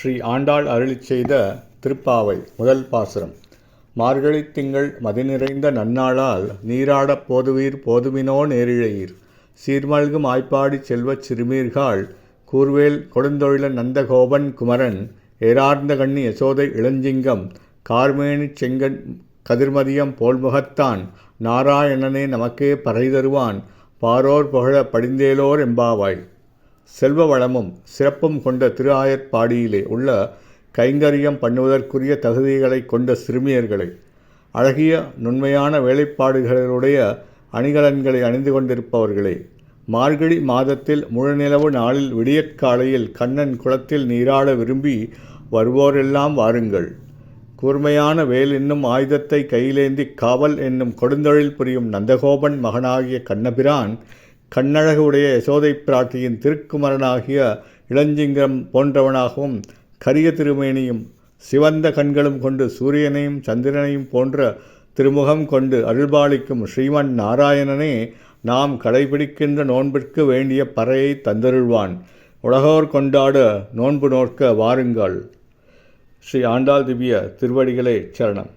ஸ்ரீ ஆண்டாள் அருளிச் செய்த திருப்பாவை முதல் பாசுரம். மார்கழித் திங்கள் மதிநிறைந்த நன்னாளால் நீராடப் போதுவீர் போதுமினோ நேரிழையீர். சீர்மல்கும் ஆய்ப்பாடிச் செல்வச் சிறுமீர்காள் கூர்வேல் கொடுந்தொழில நந்தகோபன் குமரன் ஏரார்ந்த கண்ணி யசோதை இளஞ்சிங்கம் கார்மேனிச் செங்கண் கதிர்மதியம் போல்முகத்தான் நாராயணனே நமக்கே பறை தருவான் பாரோர் புகழ படிந்தேலோர் எம்பாவாய். செல்வ வளமும் சிறப்பும் கொண்ட திரு ஆயர்பாடியிலே உள்ள கைங்கரியம் பண்ணுவதற்குரிய தகுதிகளை கொண்ட சிறுமியர்களை அழகிய நுண்மையான வேலைப்பாடுகளுடைய அணிகலன்களை அணிந்து கொண்டிருப்பவர்களே, மார்கழி மாதத்தில் முழுநிலவு நாளில் விடியற்காலையில் கண்ணன் குளத்தில் நீராட விரும்பி வருவோரெல்லாம் வாருங்கள். கூர்மையான வேல் என்னும் ஆயுதத்தை கையிலேந்தி காவல் என்னும் கொடுந்தொழில் புரியும் நந்தகோபன் மகனாகிய கண்ணபிரான் கண்ணழகு உடைய யசோதை பிராட்டியின் திருக்குமரனாகிய இளஞ்சிங்கம் போன்றவனாகவும் கரிய திருமேனியும் சிவந்த கண்களும் கொண்டு சூரியனையும் சந்திரனையும் போன்ற திருமுகம் கொண்டு அருள்பாலிக்கும் ஸ்ரீமன் நாராயணனே நாம் கடைபிடிக்கின்ற நோன்பிற்கு வேண்டிய பறையை தந்தருள்வான். உலகோர் கொண்டாட நோன்பு நோக்க வாருங்கள். ஸ்ரீ ஆண்டாள் திவ்ய திருவடிகளே சரணம்.